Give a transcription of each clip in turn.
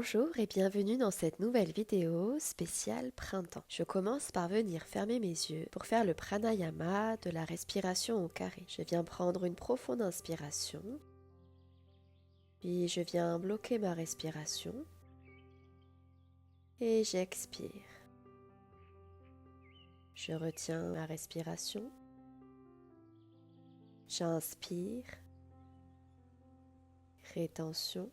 Bonjour et bienvenue dans cette nouvelle vidéo spéciale printemps. Je commence par venir fermer mes yeux pour faire le pranayama de la respiration au carré. Je viens prendre une profonde inspiration, puis je viens bloquer ma respiration et j'expire. Je retiens ma respiration, j'inspire, rétention.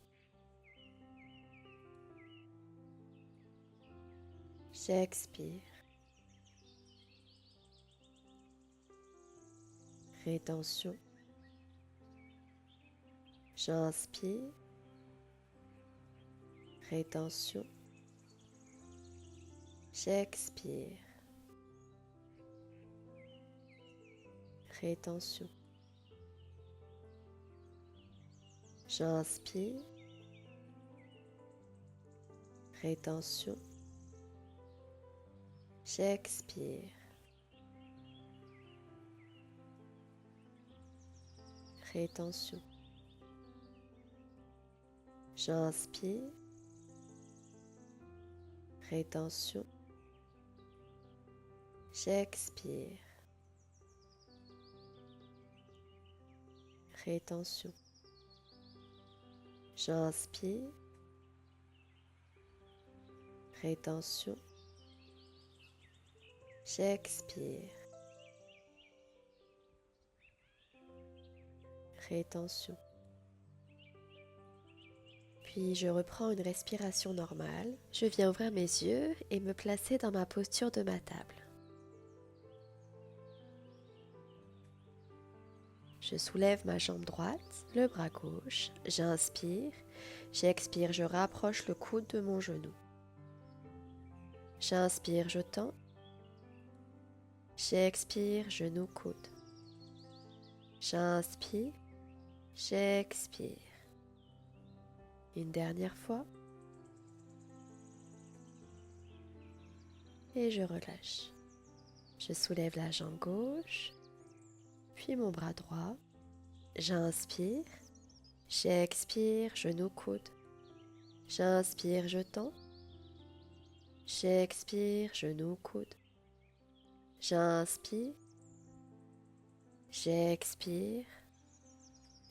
J'expire. Rétention. J'inspire. Rétention. J'expire. Rétention. J'inspire. Rétention. J'expire. Rétention. J'inspire. Rétention. J'expire. Rétention. J'inspire. Rétention. J'expire. Rétention. Puis je reprends une respiration normale. Je viens ouvrir mes yeux et me placer dans ma posture de ma table. Je soulève ma jambe droite, le bras gauche, j'inspire, j'expire, je rapproche le coude de mon genou. J'inspire, je tends. J'expire, genou, coude. J'inspire, j'expire. Une dernière fois. Et je relâche. Je soulève la jambe gauche, puis mon bras droit. J'inspire, j'expire, genou, coude. J'inspire, je tends. J'expire, genou, coude. J'inspire, j'expire,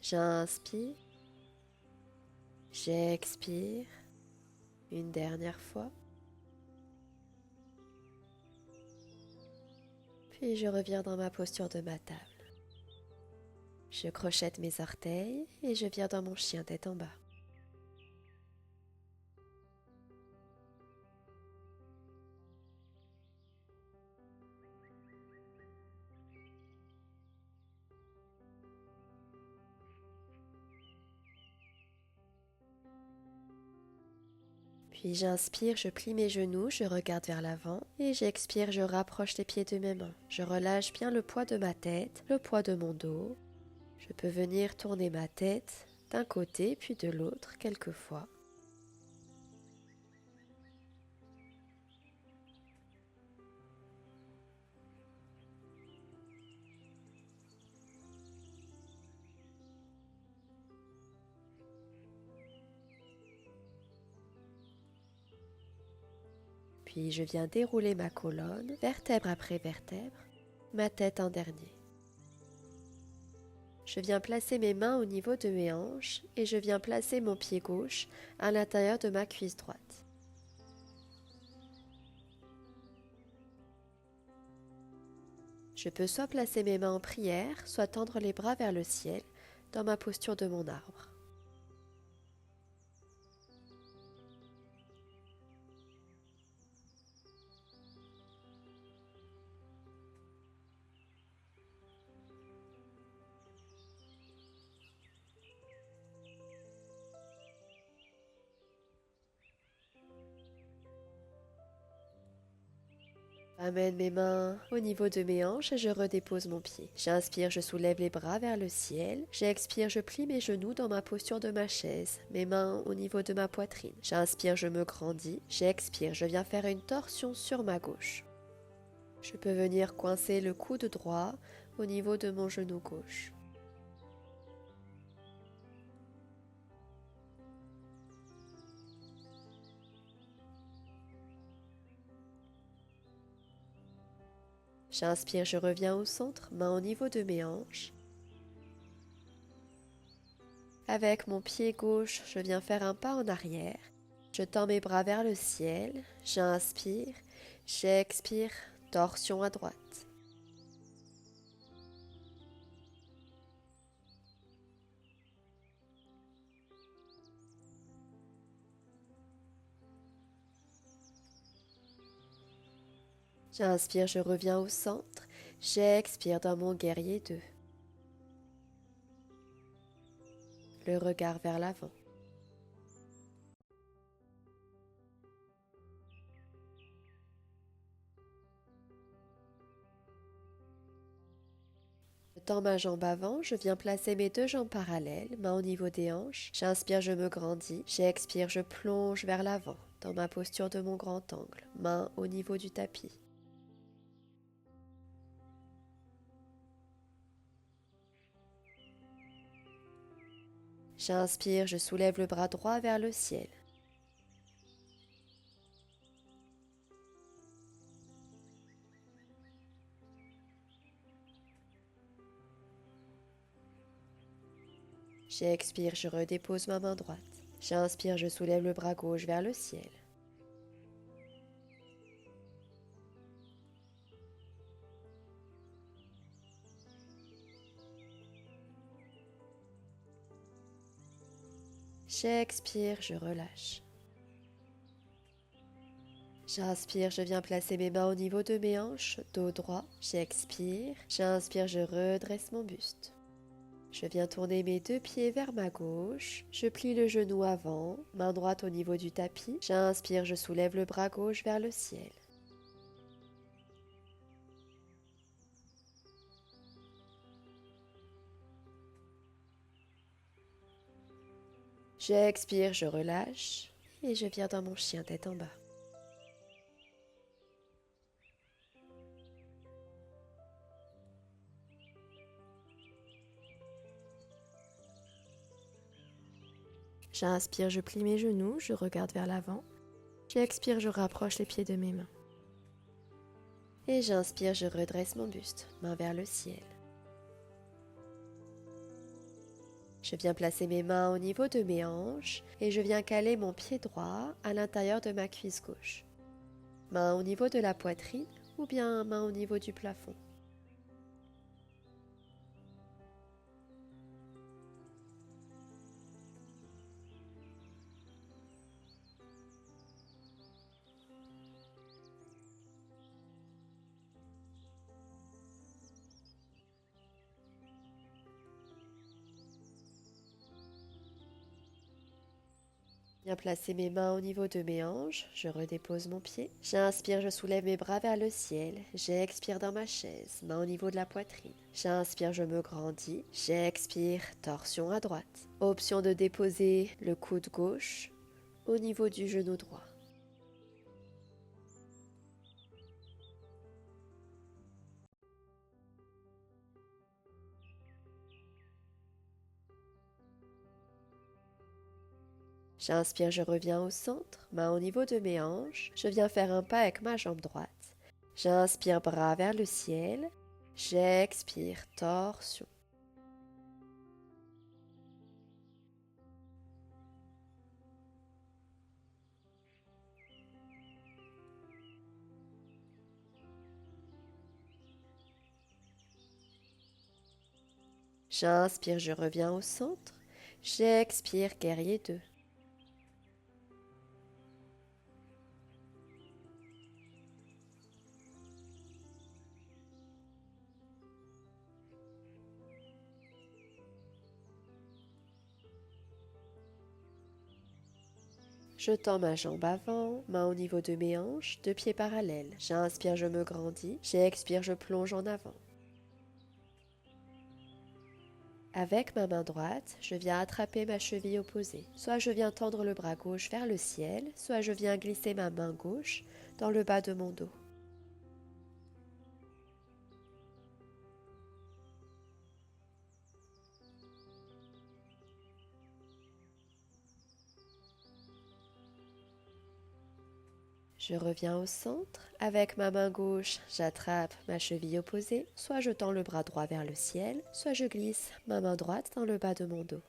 j'inspire, j'expire. Une dernière fois. Puis je reviens dans ma posture de ma table. Je crochette mes orteils et je viens dans mon chien tête en bas. Puis j'inspire, je plie mes genoux, je regarde vers l'avant et j'expire, je rapproche les pieds de mes mains. Je relâche bien le poids de ma tête, le poids de mon dos. Je peux venir tourner ma tête d'un côté puis de l'autre quelquefois. Puis je viens dérouler ma colonne, vertèbre après vertèbre, ma tête en dernier. Je viens placer mes mains au niveau de mes hanches et je viens placer mon pied gauche à l'intérieur de ma cuisse droite. Je peux soit placer mes mains en prière, soit tendre les bras vers le ciel dans ma posture de mon arbre. Amène mes mains au niveau de mes hanches et je redépose mon pied. J'inspire, je soulève les bras vers le ciel. J'expire, je plie mes genoux dans ma posture de ma chaise, mes mains au niveau de ma poitrine. J'inspire, je me grandis. J'expire, je viens faire une torsion sur ma gauche. Je peux venir coincer le coude droit au niveau de mon genou gauche. J'inspire, je reviens au centre, main au niveau de mes hanches. Avec mon pied gauche, je viens faire un pas en arrière. Je tends mes bras vers le ciel. J'inspire, j'expire, torsion à droite. J'inspire, je reviens au centre. J'expire dans mon guerrier 2. Le regard vers l'avant. Je tends ma jambe avant, je viens placer mes 2 jambes parallèles, main au niveau des hanches. J'inspire, je me grandis. J'expire, je plonge vers l'avant, dans ma posture de mon grand angle, main au niveau du tapis. J'inspire, je soulève le bras droit vers le ciel. J'expire, je redépose ma main droite. J'inspire, je soulève le bras gauche vers le ciel. J'expire, je relâche. J'inspire, je viens placer mes mains au niveau de mes hanches, dos droit. J'expire, j'inspire, je redresse mon buste. Je viens tourner mes 2 pieds vers ma gauche. Je plie le genou avant, main droite au niveau du tapis. J'inspire, je soulève le bras gauche vers le ciel. J'expire, je relâche et je viens dans mon chien tête en bas. J'inspire, je plie mes genoux, je regarde vers l'avant. J'expire, je rapproche les pieds de mes mains. Et j'inspire, je redresse mon buste, main vers le ciel. Je viens placer mes mains au niveau de mes hanches et je viens caler mon pied droit à l'intérieur de ma cuisse gauche. Main au niveau de la poitrine ou bien main au niveau du plafond. Bien placer mes mains au niveau de mes hanches, je redépose mon pied. J'inspire, je soulève mes bras vers le ciel. J'expire dans ma chaise, main au niveau de la poitrine. J'inspire, je me grandis. J'expire, torsion à droite. Option de déposer le coude gauche au niveau du genou droit. J'inspire, je reviens au centre, main au niveau de mes hanches. Je viens faire un pas avec ma jambe droite. J'inspire, bras vers le ciel. J'expire, torsion. J'inspire, je reviens au centre. J'expire, guerrier 2. Je tends ma jambe avant, main au niveau de mes hanches, 2 pieds parallèles. J'inspire, je me grandis. J'expire, je plonge en avant. Avec ma main droite, je viens attraper ma cheville opposée. Soit je viens tendre le bras gauche vers le ciel, soit je viens glisser ma main gauche dans le bas de mon dos. Je reviens au centre. Avec ma main gauche, j'attrape ma cheville opposée. Soit je tends le bras droit vers le ciel, soit je glisse ma main droite dans le bas de mon dos.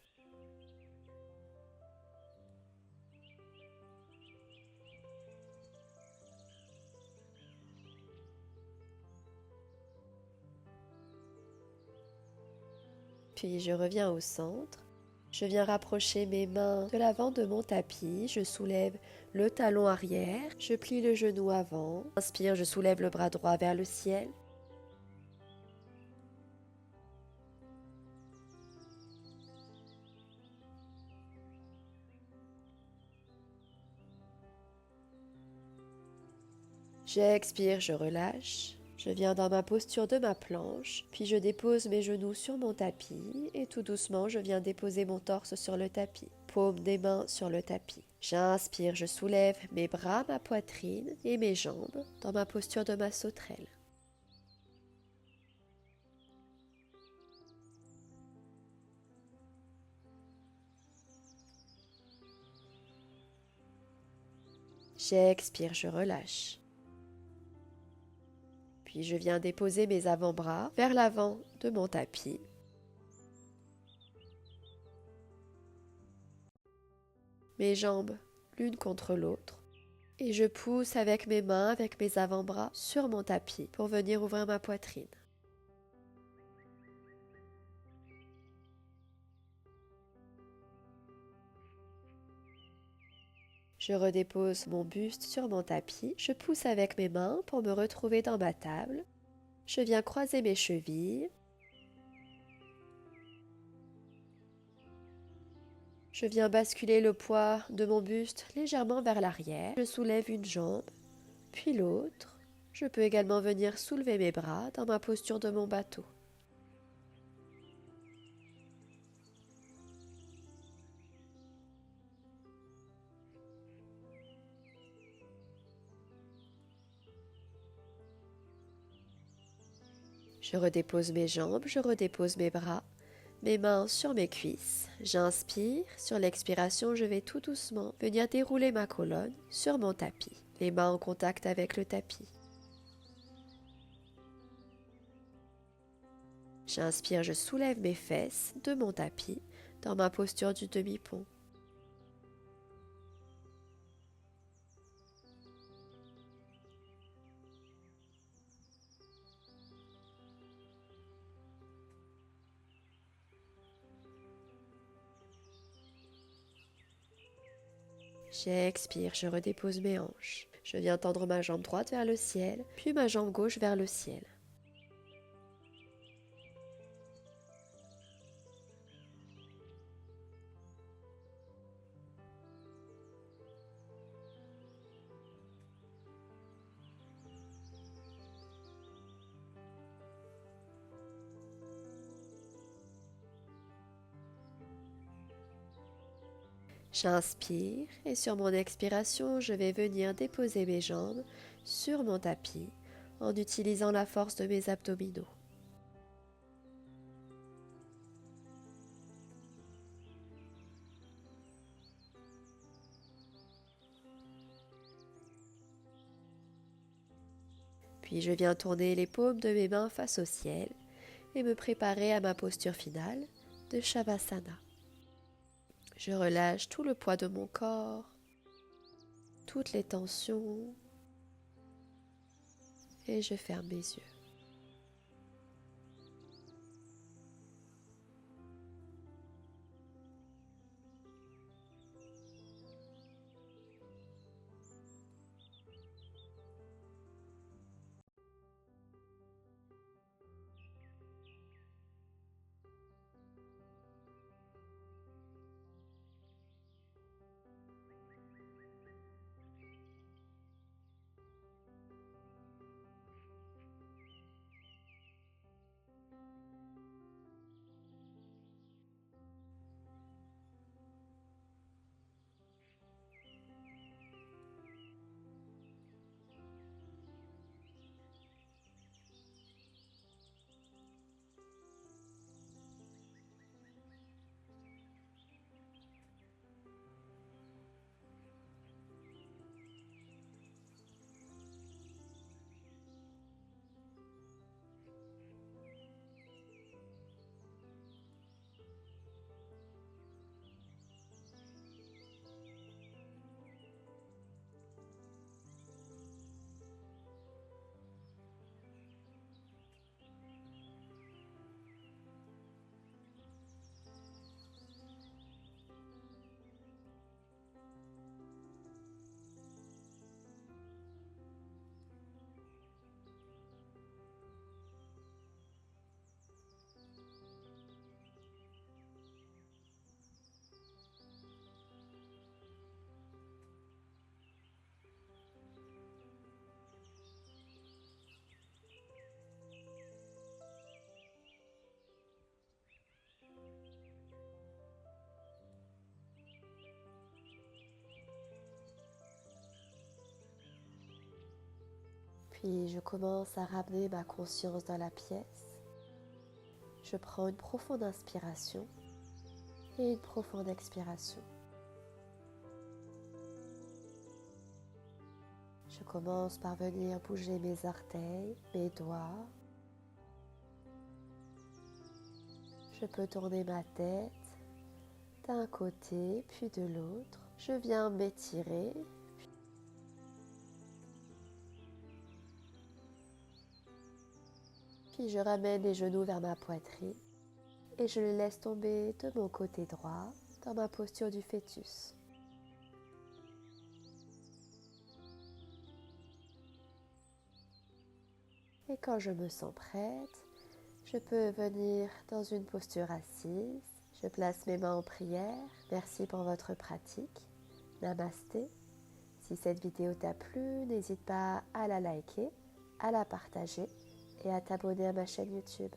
Puis je reviens au centre. Je viens rapprocher mes mains de l'avant de mon tapis, je soulève le talon arrière, je plie le genou avant. Inspire, je soulève le bras droit vers le ciel. J'expire, je relâche. Je viens dans ma posture de ma planche, puis je dépose mes genoux sur mon tapis et tout doucement je viens déposer mon torse sur le tapis, paume des mains sur le tapis. J'inspire, je soulève mes bras, ma poitrine et mes jambes dans ma posture de ma sauterelle. J'expire, je relâche. Puis je viens déposer mes avant-bras vers l'avant de mon tapis. Mes jambes l'une contre l'autre. Et je pousse avec mes mains, avec mes avant-bras sur mon tapis pour venir ouvrir ma poitrine. Je redépose mon buste sur mon tapis, je pousse avec mes mains pour me retrouver dans ma table. Je viens croiser mes chevilles. Je viens basculer le poids de mon buste légèrement vers l'arrière. Je soulève une jambe, puis l'autre. Je peux également venir soulever mes bras dans ma posture de mon bateau. Je redépose mes jambes, je redépose mes bras, mes mains sur mes cuisses. J'inspire, sur l'expiration, je vais tout doucement venir dérouler ma colonne sur mon tapis, les mains en contact avec le tapis. J'inspire, je soulève mes fesses de mon tapis dans ma posture du demi-pont. J'expire, je redépose mes hanches. Je viens tendre ma jambe droite vers le ciel, puis ma jambe gauche vers le ciel. J'inspire et sur mon expiration, je vais venir déposer mes jambes sur mon tapis en utilisant la force de mes abdominaux. Puis je viens tourner les paumes de mes mains face au ciel et me préparer à ma posture finale de Shavasana. Je relâche tout le poids de mon corps, toutes les tensions et je ferme mes yeux. Puis je commence à ramener ma conscience dans la pièce. Je prends une profonde inspiration et une profonde expiration. Je commence par venir bouger mes orteils, mes doigts. Je peux tourner ma tête d'un côté puis de l'autre. Je viens m'étirer. Puis je ramène les genoux vers ma poitrine et je les laisse tomber de mon côté droit dans ma posture du fœtus. Et quand je me sens prête, je peux venir dans une posture assise. Je place mes mains en prière. Merci pour votre pratique. Namasté. Si cette vidéo t'a plu, n'hésite pas à la liker, à la partager et à t'abonner à ma chaîne YouTube.